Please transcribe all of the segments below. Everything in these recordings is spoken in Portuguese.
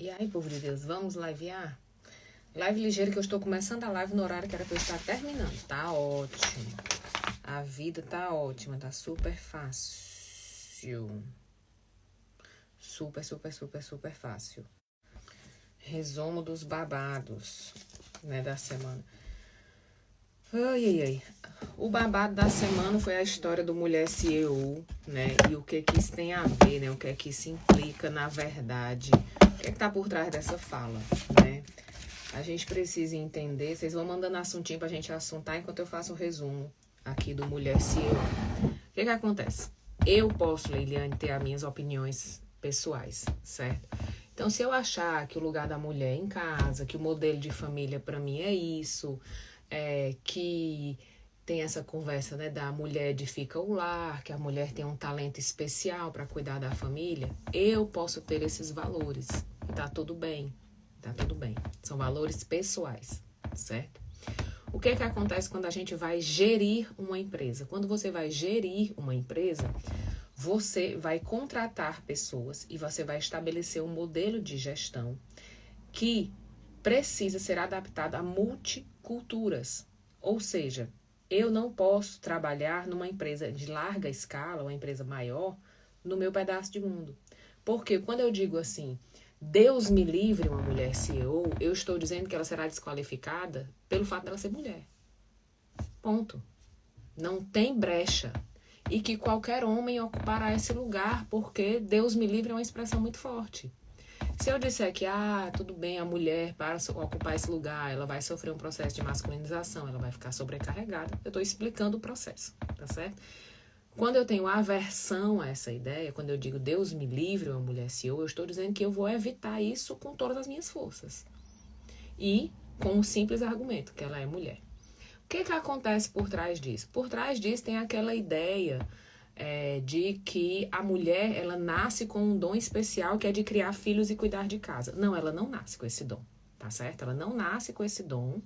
E aí, povo de Deus, vamos livear? Live ligeira que eu estou começando a live no horário que era pra eu estar terminando. Tá ótimo. A vida tá ótima, tá super fácil. Super fácil. Resumo dos babados, né, da semana. Ai. O babado da semana foi a história do Mulher CEO, né? E o que isso tem a ver, né? O que isso implica na verdade. O que tá por trás dessa fala, né? A gente precisa entender. Vocês vão mandando assuntinho pra gente assuntar enquanto eu faço o resumo aqui do Mulher CEO. O que acontece? Eu posso, Leiliane, ter as minhas opiniões pessoais, certo? Então, se eu achar que o lugar da mulher em casa, que o modelo de família pra mim é isso, que tem essa conversa, né, da mulher edifica o lar, que a mulher tem um talento especial para cuidar da família, eu posso ter esses valores. E tá tudo bem. Tá tudo bem. São valores pessoais, certo? O que acontece quando a gente vai gerir uma empresa? Quando você vai gerir uma empresa, você vai contratar pessoas e você vai estabelecer um modelo de gestão que precisa ser adaptado a multiculturas. Ou seja, eu não posso trabalhar numa empresa de larga escala, uma empresa maior, no meu pedaço de mundo. Porque quando eu digo assim, Deus me livre uma mulher CEO, eu estou dizendo que ela será desqualificada pelo fato dela ser mulher. Ponto. Não tem brecha. E que qualquer homem ocupará esse lugar, porque Deus me livre é uma expressão muito forte. Se eu disser que, tudo bem, a mulher para ocupar esse lugar, ela vai sofrer um processo de masculinização, ela vai ficar sobrecarregada, eu estou explicando o processo, tá certo? Quando eu tenho aversão a essa ideia, quando eu digo Deus me livre uma mulher CEO, eu estou dizendo que eu vou evitar isso com todas as minhas forças. E com um simples argumento, que ela é mulher. O que acontece por trás disso? Por trás disso tem aquela ideia de que a mulher, ela nasce com um dom especial que é de criar filhos e cuidar de casa. Não, ela não nasce com esse dom, tá certo? Ela não nasce com esse dom,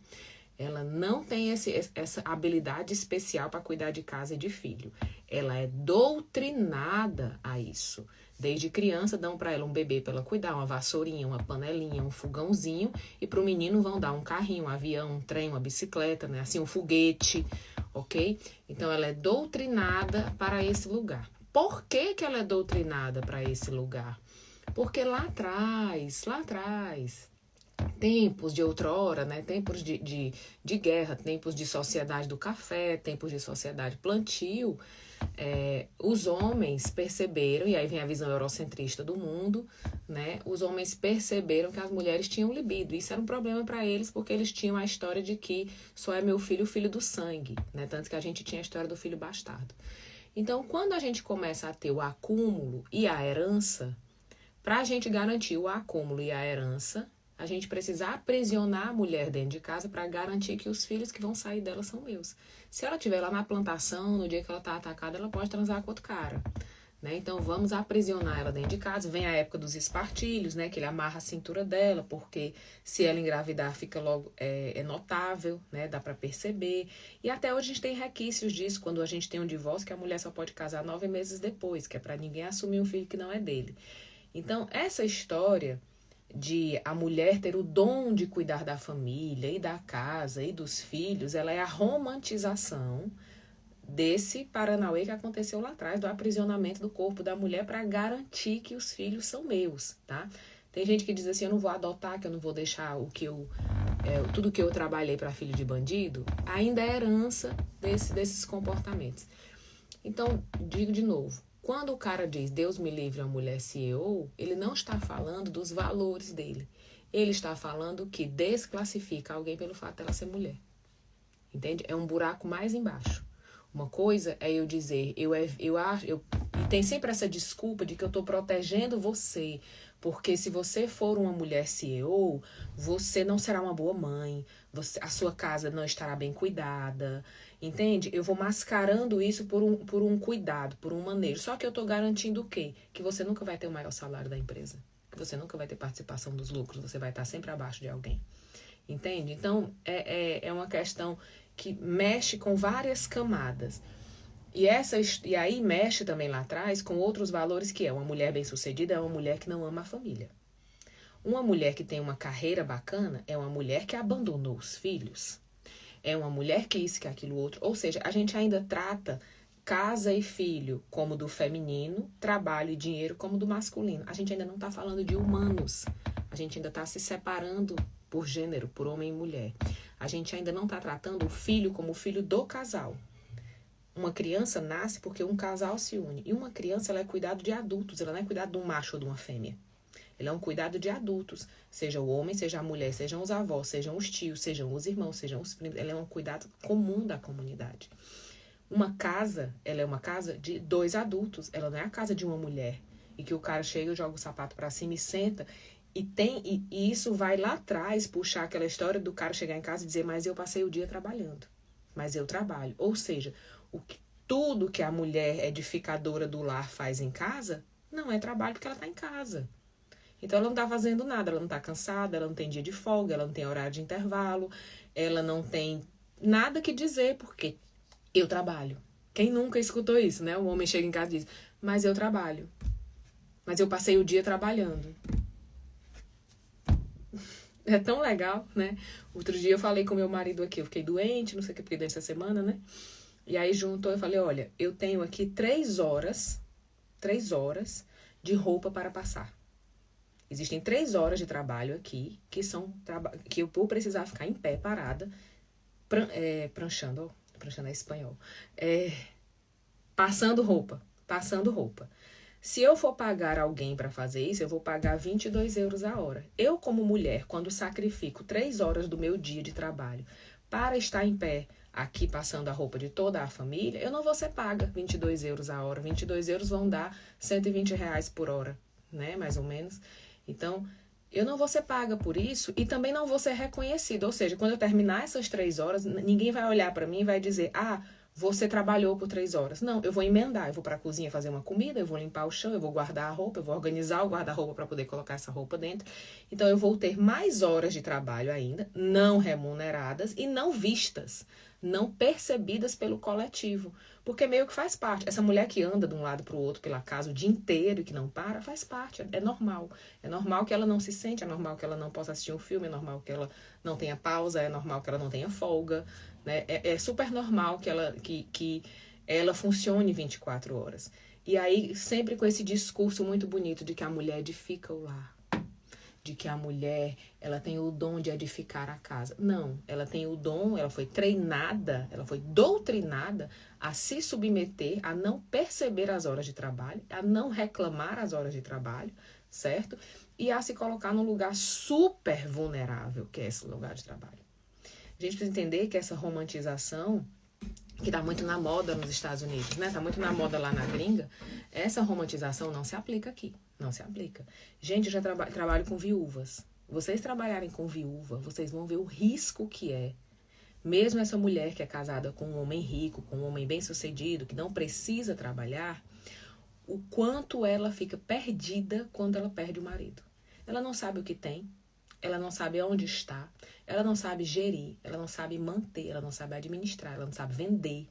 ela não tem essa habilidade especial para cuidar de casa e de filho. Ela é doutrinada a isso. Desde criança dão para ela um bebê para ela cuidar, uma vassourinha, uma panelinha, um fogãozinho, e para o menino vão dar um carrinho, um avião, um trem, uma bicicleta, né? Assim, um foguete, ok? Então ela é doutrinada para esse lugar. Por que ela é doutrinada para esse lugar? Porque lá atrás, tempos de outrora, né? Tempos de guerra, tempos de sociedade do café, tempos de sociedade plantio, os homens perceberam, e aí vem a visão eurocentrista do mundo, né? Os homens perceberam que as mulheres tinham libido. Isso era um problema para eles, porque eles tinham a história de que só é meu filho o filho do sangue, né? Tanto que a gente tinha a história do filho bastardo. Então, quando a gente começa a ter o acúmulo e a herança, para a gente garantir o acúmulo e a herança, a gente precisa aprisionar a mulher dentro de casa para garantir que os filhos que vão sair dela são meus. Se ela estiver lá na plantação, no dia que ela está atacada, ela pode transar com outro cara. Né? Então vamos aprisionar ela dentro de casa. Vem a época dos espartilhos, né? Que ele amarra a cintura dela, porque se ela engravidar fica logo notável, né? Dá para perceber. E até hoje a gente tem requisitos disso, quando a gente tem um divórcio, que a mulher só pode casar 9 meses depois, que é para ninguém assumir um filho que não é dele. Então, essa história de a mulher ter o dom de cuidar da família e da casa e dos filhos, ela é a romantização desse Paranauê que aconteceu lá atrás, do aprisionamento do corpo da mulher para garantir que os filhos são meus, tá? Tem gente que diz assim, eu não vou adotar, que eu não vou deixar tudo que eu trabalhei para filho de bandido, ainda é herança desses comportamentos. Então, digo de novo, quando o cara diz Deus me livre uma mulher CEO, ele não está falando dos valores dele. Ele está falando que desclassifica alguém pelo fato dela ser mulher. Entende? É um buraco mais embaixo. Uma coisa é eu dizer, e tem sempre essa desculpa de que eu estou protegendo você, porque se você for uma mulher CEO, você não será uma boa mãe, a sua casa não estará bem cuidada, entende? Eu vou mascarando isso por um cuidado, por um manejo. Só que eu estou garantindo o quê? Que você nunca vai ter o maior salário da empresa, que você nunca vai ter participação dos lucros, você vai estar sempre abaixo de alguém. Entende? Então, é uma questão que mexe com várias camadas. E aí mexe também lá atrás com outros valores, que é uma mulher bem-sucedida, é uma mulher que não ama a família. Uma mulher que tem uma carreira bacana é uma mulher que abandonou os filhos. É uma mulher que isso, que aquilo outro. Ou seja, a gente ainda trata casa e filho como do feminino, trabalho e dinheiro como do masculino. A gente ainda não está falando de humanos. A gente ainda está se separando por gênero, por homem e mulher. A gente ainda não está tratando o filho como o filho do casal. Uma criança nasce porque um casal se une. E uma criança, ela é cuidado de adultos, ela não é cuidado de um macho ou de uma fêmea. Ele é um cuidado de adultos, seja o homem, seja a mulher, sejam os avós, sejam os tios, sejam os irmãos, sejam os primos. Ele é um cuidado comum da comunidade. Uma casa, ela é uma casa de 2 adultos, ela não é a casa de uma mulher. E que o cara chega, joga o sapato pra cima e senta. E isso vai lá atrás puxar aquela história do cara chegar em casa e dizer, mas eu passei o dia trabalhando. Mas eu trabalho. Ou seja, tudo que a mulher edificadora do lar faz em casa, não é trabalho porque ela tá em casa. Então, ela não está fazendo nada, ela não está cansada, ela não tem dia de folga, ela não tem horário de intervalo, ela não tem nada que dizer, porque eu trabalho. Quem nunca escutou isso, né? O homem chega em casa e diz, mas eu trabalho. Mas eu passei o dia trabalhando. É tão legal, né? Outro dia eu falei com meu marido aqui, eu fiquei doente, não sei o que, fiquei doente essa semana, né? E aí juntou, eu falei, olha, eu tenho aqui 3 horas de roupa para passar. Existem 3 horas de trabalho aqui, que eu vou precisar ficar em pé, parada, pranchando é espanhol, passando roupa. Se eu for pagar alguém para fazer isso, eu vou pagar 22 euros a hora. Eu, como mulher, quando sacrifico 3 horas do meu dia de trabalho para estar em pé, aqui passando a roupa de toda a família, eu não vou ser paga 22 euros a hora. 22 euros vão dar 120 reais por hora, né, mais ou menos. Então, eu não vou ser paga por isso e também não vou ser reconhecida. Ou seja, quando eu terminar essas 3 horas, ninguém vai olhar para mim e vai dizer, você trabalhou por 3 horas. Não, eu vou emendar. Eu vou para a cozinha fazer uma comida, eu vou limpar o chão, eu vou guardar a roupa, eu vou organizar o guarda-roupa para poder colocar essa roupa dentro. Então, eu vou ter mais horas de trabalho ainda, não remuneradas e não vistas, não percebidas pelo coletivo. Porque meio que faz parte. Essa mulher que anda de um lado para o outro pela casa o dia inteiro e que não para, faz parte. É normal. É normal que ela não se sente, é normal que ela não possa assistir um filme, é normal que ela não tenha pausa, é normal que ela não tenha folga. Né? É super normal que ela funcione 24 horas. E aí, sempre com esse discurso muito bonito de que a mulher edifica o lar. De que a mulher, ela tem o dom de edificar a casa. Não, ela tem o dom, ela foi treinada, ela foi doutrinada a se submeter, a não perceber as horas de trabalho, a não reclamar as horas de trabalho, certo? E a se colocar num lugar super vulnerável, que é esse lugar de trabalho. A gente precisa entender que essa romantização, que tá muito na moda nos Estados Unidos, né? Tá muito na moda lá na gringa, essa romantização não se aplica aqui. Não se aplica. Gente, eu já trabalho com viúvas. Vocês trabalharem com viúva, vocês vão ver o risco que é. Mesmo essa mulher que é casada com um homem rico, com um homem bem-sucedido, que não precisa trabalhar, o quanto ela fica perdida quando ela perde o marido. Ela não sabe o que tem, ela não sabe onde está, ela não sabe gerir, ela não sabe manter, ela não sabe administrar, ela não sabe vender.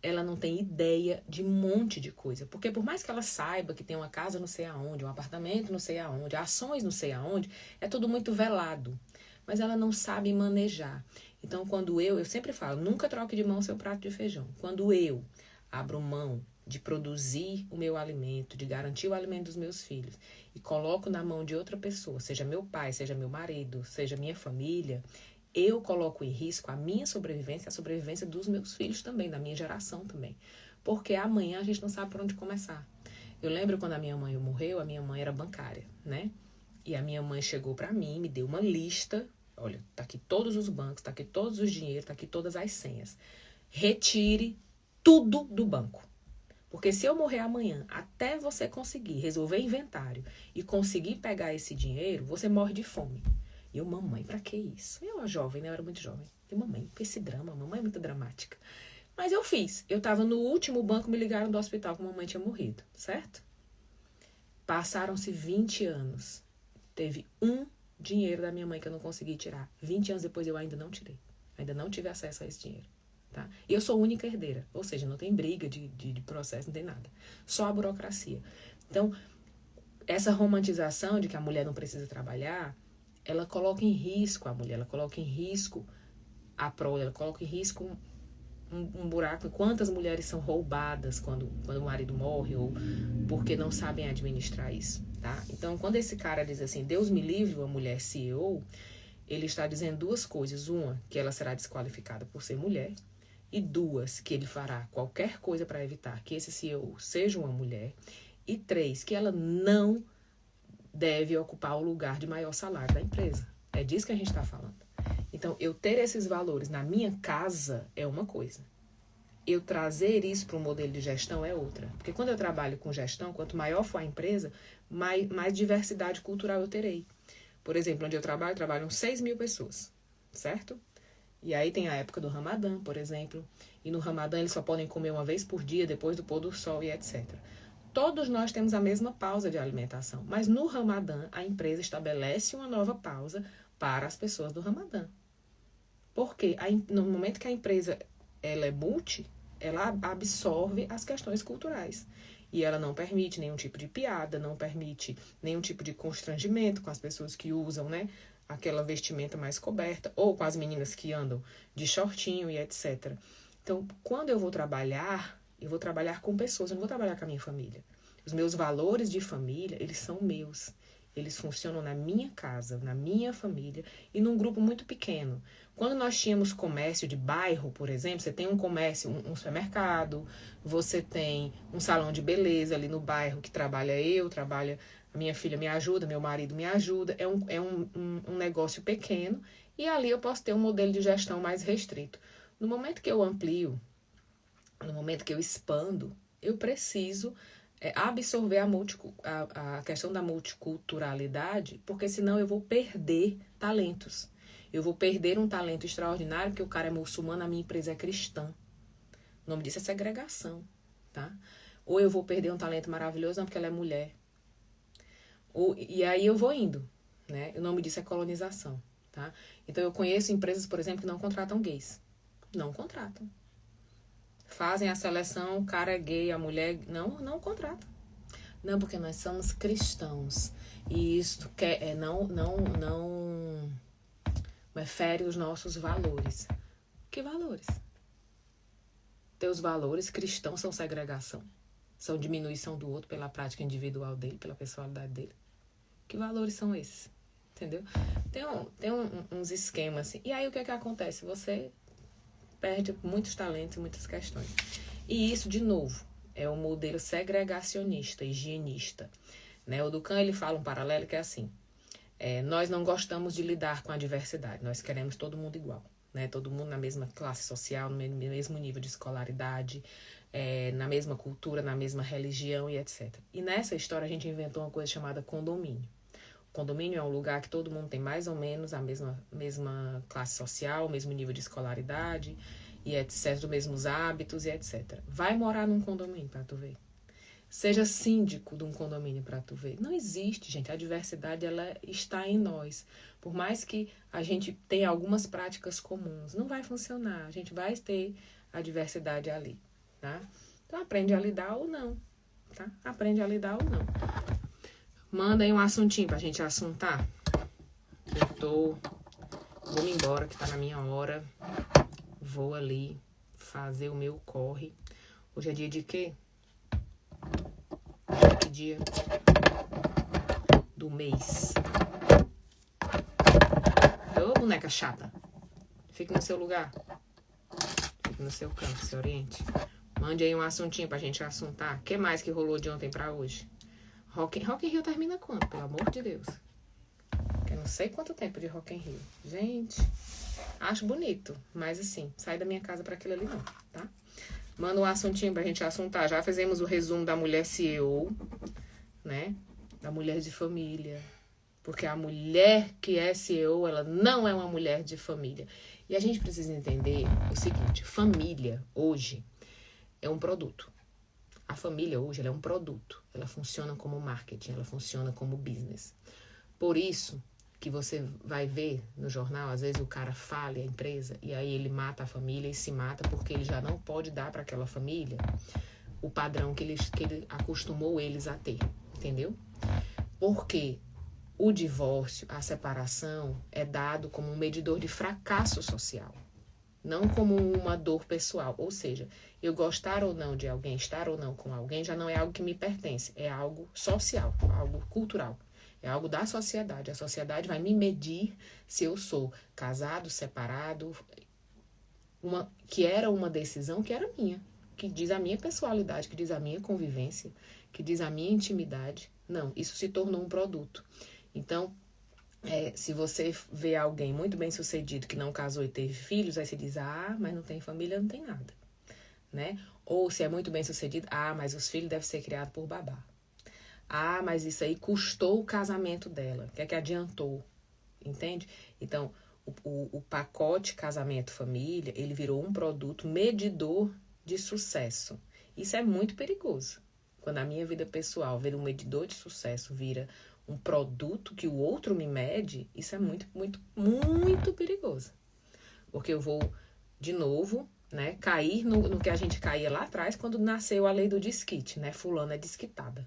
Ela não tem ideia de um monte de coisa. Porque por mais que ela saiba que tem uma casa não sei aonde, um apartamento não sei aonde, ações não sei aonde, é tudo muito velado. Mas ela não sabe manejar. Então, quando eu sempre falo, nunca troque de mão seu prato de feijão. Quando eu abro mão de produzir o meu alimento, de garantir o alimento dos meus filhos, e coloco na mão de outra pessoa, seja meu pai, seja meu marido, seja minha família, eu coloco em risco a minha sobrevivência, a sobrevivência dos meus filhos também, da minha geração também. Porque amanhã a gente não sabe por onde começar. Eu lembro quando a minha mãe morreu, a minha mãe era bancária, né? E a minha mãe chegou pra mim, me deu uma lista. Olha, tá aqui todos os bancos, tá aqui todos os dinheiros, tá aqui todas as senhas. Retire tudo do banco. Porque se eu morrer amanhã, até você conseguir resolver inventário e conseguir pegar esse dinheiro, você morre de fome. E eu, mamãe, pra que isso? Eu era jovem, né? Eu era muito jovem. E mamãe, esse drama, mamãe é muito dramática. Mas eu fiz. Eu tava no último banco, me ligaram do hospital que a mamãe tinha morrido, certo? Passaram-se 20 anos. Teve um dinheiro da minha mãe que eu não consegui tirar. 20 anos depois eu ainda não tirei. Ainda não tive acesso a esse dinheiro. Tá? E eu sou única herdeira. Ou seja, não tem briga de processo, não tem nada. Só a burocracia. Então, essa romantização de que a mulher não precisa trabalhar, ela coloca em risco a mulher, ela coloca em risco a prole, ela coloca em risco um buraco. Quantas mulheres são roubadas quando o marido morre ou porque não sabem administrar isso, tá? Então, quando esse cara diz assim, Deus me livre, uma mulher CEO, ele está dizendo duas coisas. Uma, que ela será desqualificada por ser mulher. E duas, que ele fará qualquer coisa para evitar que esse CEO seja uma mulher. E três, que ela não deve ocupar o lugar de maior salário da empresa. É disso que a gente está falando. Então, eu ter esses valores na minha casa é uma coisa. Eu trazer isso para um modelo de gestão é outra. Porque quando eu trabalho com gestão, quanto maior for a empresa, mais diversidade cultural eu terei. Por exemplo, onde eu trabalham 6.000 pessoas, certo? E aí tem a época do Ramadã, por exemplo. E no Ramadã eles só podem comer uma vez por dia, depois do pôr do sol e etc. Todos nós temos a mesma pausa de alimentação. Mas no Ramadã, a empresa estabelece uma nova pausa para as pessoas do Ramadã. Porque no momento que a empresa ela é multi, ela absorve as questões culturais. E ela não permite nenhum tipo de piada, não permite nenhum tipo de constrangimento com as pessoas que usam, né, aquela vestimenta mais coberta, ou com as meninas que andam de shortinho e etc. Então, quando eu vou trabalhar com pessoas, eu não vou trabalhar com a minha família. Os meus valores de família, eles são meus. Eles funcionam na minha casa, na minha família e num grupo muito pequeno. Quando nós tínhamos comércio de bairro, por exemplo, você tem um comércio, um supermercado, você tem um salão de beleza ali no bairro que trabalha a minha filha me ajuda, meu marido me ajuda. É um negócio pequeno e ali eu posso ter um modelo de gestão mais restrito. No momento que eu amplio, no momento que eu expando, eu preciso absorver a questão da multiculturalidade, porque senão eu vou perder talentos. Eu vou perder um talento extraordinário porque o cara é muçulmano, a minha empresa é cristã. O nome disso é segregação, tá? Ou eu vou perder um talento maravilhoso, não, porque ela é mulher. E aí eu vou indo, né? O nome disso é colonização, tá? Então eu conheço empresas, por exemplo, que não contratam gays. Não contratam. Fazem a seleção, o cara é gay, a mulher não contrata. Não, porque nós somos cristãos e isso não fere os nossos valores. Que valores? Teus valores cristãos são segregação, são diminuição do outro pela prática individual dele, pela pessoalidade dele. Que valores são esses? Entendeu? Tem uns esquemas assim. E aí o que acontece? Você perde muitos talentos e muitas questões. E isso, de novo, é um modelo segregacionista, higienista. Né? O Ducan, ele fala um paralelo que é assim, nós não gostamos de lidar com a diversidade, nós queremos todo mundo igual, né? Todo mundo na mesma classe social, no mesmo nível de escolaridade, na mesma cultura, na mesma religião e etc. E nessa história a gente inventou uma coisa chamada condomínio. Condomínio é um lugar que todo mundo tem mais ou menos a mesma classe social, o mesmo nível de escolaridade, e etc., os mesmos hábitos e etc. Vai morar num condomínio para tu ver. Seja síndico de um condomínio para tu ver. Não existe, gente. A diversidade, ela está em nós. Por mais que a gente tenha algumas práticas comuns, não vai funcionar. A gente vai ter a diversidade ali, tá? Então, aprende a lidar ou não, tá? Aprende a lidar ou não. Manda aí um assuntinho pra gente assuntar. Vou me embora, que tá na minha hora. Vou ali fazer o meu corre. Hoje é dia de quê? Que dia? Do mês. Ô, boneca chata. Fique no seu lugar. Fique no seu canto, se oriente. Mande aí um assuntinho pra gente assuntar. O que mais que rolou de ontem pra hoje? Rock in Rio termina quando? Pelo amor de Deus. Eu não sei quanto tempo de Rock in Rio. Gente, acho bonito. Mas assim, sai da minha casa pra aquilo ali não, tá? Manda um assuntinho pra gente assuntar. Já fizemos o resumo da mulher CEO, né? Da mulher de família. Porque a mulher que é CEO, ela não é uma mulher de família. E a gente precisa entender o seguinte. Família, hoje, é um produto. A família hoje ela é um produto, ela funciona como marketing, ela funciona como business. Por isso que você vai ver no jornal, às vezes o cara fala a empresa e aí ele mata a família e se mata porque ele já não pode dar para aquela família o padrão que ele acostumou eles a ter, entendeu? Porque o divórcio, a separação, é dado como um medidor de fracasso social, não como uma dor pessoal. Ou seja, eu gostar ou não de alguém, estar ou não com alguém, já não é algo que me pertence, é algo social, algo cultural. É algo da sociedade. A sociedade vai me medir se eu sou casado, separado, que era uma decisão que era minha, que diz a minha pessoalidade, que diz a minha convivência, que diz a minha intimidade. Não, isso se tornou um produto. Então, se você vê alguém muito bem sucedido que não casou e teve filhos, aí você diz, mas não tem família, não tem nada, né? Ou se é muito bem sucedido, mas os filhos devem ser criados por babá. Mas isso aí custou o casamento dela, o que é que adiantou, entende? Então, o pacote casamento-família, ele virou um produto medidor de sucesso. Isso é muito perigoso. Quando a minha vida pessoal vira um medidor de sucesso, vira um produto que o outro me mede, isso é muito, muito, muito perigoso. Porque eu vou, de novo, né, cair no que a gente caía lá atrás, quando nasceu a lei do desquite, né? Fulana é desquitada.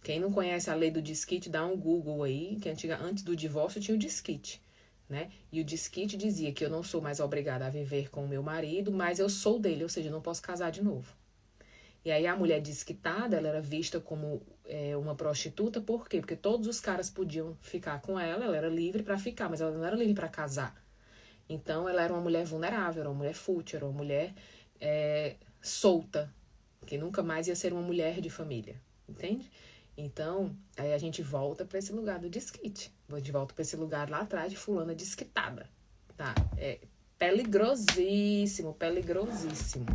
Quem não conhece a lei do desquite, dá um Google aí, que antes do divórcio tinha o desquite, né? E o desquite dizia que eu não sou mais obrigada a viver com o meu marido, mas eu sou dele, ou seja, eu não posso casar de novo. E aí a mulher desquitada, ela era vista como uma prostituta, por quê? Porque todos os caras podiam ficar com ela era livre para ficar, mas ela não era livre para casar. Então ela era uma mulher vulnerável, era uma mulher fútil, era uma mulher solta, que nunca mais ia ser uma mulher de família, entende? Então, aí a gente volta para esse lugar do desquite. A gente volta para esse lugar lá atrás de fulana desquitada, tá? É peligrosíssimo, peligrosíssimo.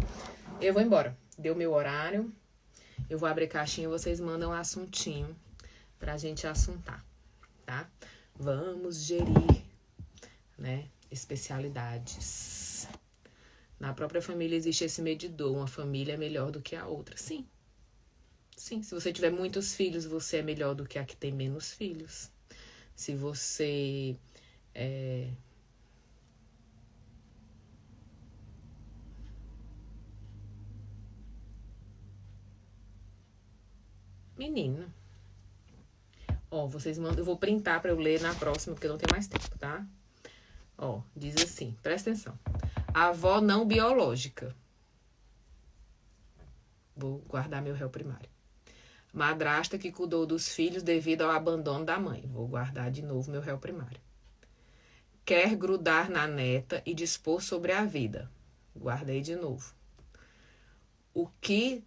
Eu vou embora. Deu meu horário. Eu vou abrir caixinha e vocês mandam um assuntinho pra gente assuntar, tá? Vamos gerir, né? Especialidades. Na própria família existe esse medidor. Uma família é melhor do que a outra. Sim. Sim, se você tiver muitos filhos, você é melhor do que a que tem menos filhos. Se você Menina. Vocês mandam, eu vou printar para eu ler na próxima, porque não tem mais tempo, tá? Diz assim, presta atenção. A avó não biológica. Vou guardar meu réu primário. Madrasta que cuidou dos filhos devido ao abandono da mãe. Vou guardar de novo meu réu primário. Quer grudar na neta e dispor sobre a vida. Guardei de novo. O que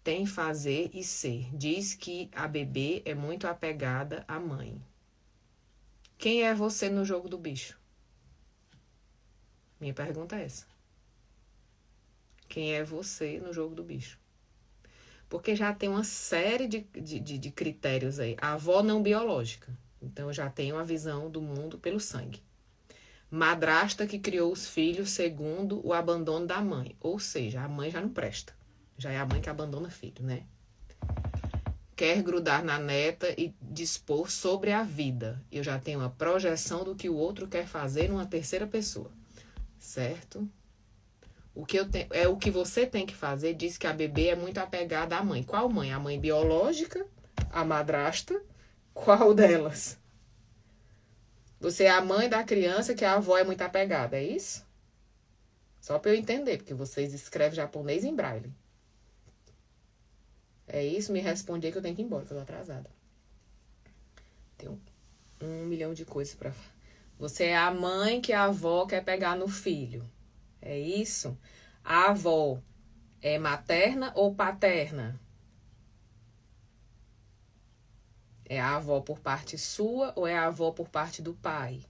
tem fazer e ser. Diz que a bebê é muito apegada à mãe. Quem é você no jogo do bicho? Minha pergunta é essa. Quem é você no jogo do bicho? Porque já tem uma série de critérios aí. A avó não biológica. Então, eu já tenho a visão do mundo pelo sangue. Madrasta que criou os filhos segundo o abandono da mãe. Ou seja, a mãe já não presta. Já é a mãe que abandona filho, né? Quer grudar na neta e dispor sobre a vida. Eu já tenho uma projeção do que o outro quer fazer numa terceira pessoa. Certo? O que eu tenho, o que você tem que fazer, diz que a bebê é muito apegada à mãe. Qual mãe? A mãe biológica? A madrasta? Qual delas? Você é a mãe da criança que a avó é muito apegada, é isso? Só para eu entender, porque vocês escrevem japonês em braille. É isso? Me responde aí que eu tenho que ir embora, que eu tô atrasada. Tem um milhão de coisas pra... Você é a mãe que a avó quer pegar no filho. É isso? A avó é materna ou paterna? É a avó por parte sua ou é a avó por parte do pai?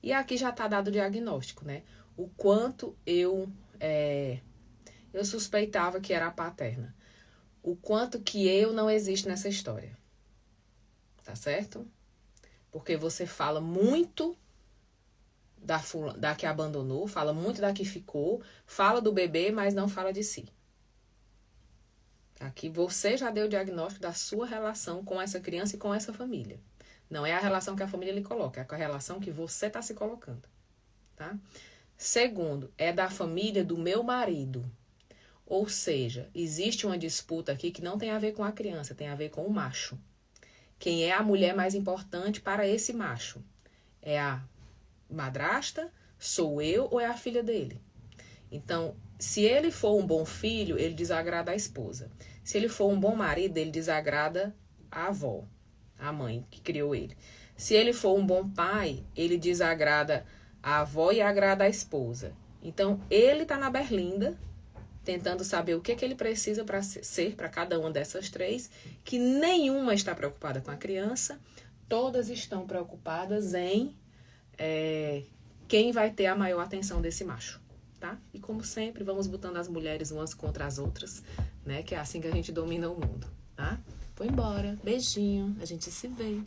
E aqui já tá dado o diagnóstico, né? O quanto eu suspeitava que era a paterna. O quanto que eu não existo nessa história. Tá certo? Porque você fala muito da que abandonou, fala muito da que ficou, fala do bebê, mas não fala de si. Aqui você já deu o diagnóstico da sua relação com essa criança e com essa família. Não é a relação que a família lhe coloca, é a relação que você está se colocando. Tá? Segundo, é da família do meu marido. Ou seja, existe uma disputa aqui que não tem a ver com a criança, tem a ver com o macho. Quem é a mulher mais importante para esse macho? É a madrasta? Sou eu ou é a filha dele? Então, se ele for um bom filho, ele desagrada a esposa. Se ele for um bom marido, ele desagrada a avó, a mãe que criou ele. Se ele for um bom pai, ele desagrada a avó e agrada a esposa. Então, ele está na berlinda, tentando saber o que ele precisa para ser para cada uma dessas três, que nenhuma está preocupada com a criança, todas estão preocupadas em quem vai ter a maior atenção desse macho, tá? E como sempre, vamos botando as mulheres umas contra as outras, né? Que é assim que a gente domina o mundo, tá? Vou embora, beijinho, a gente se vê.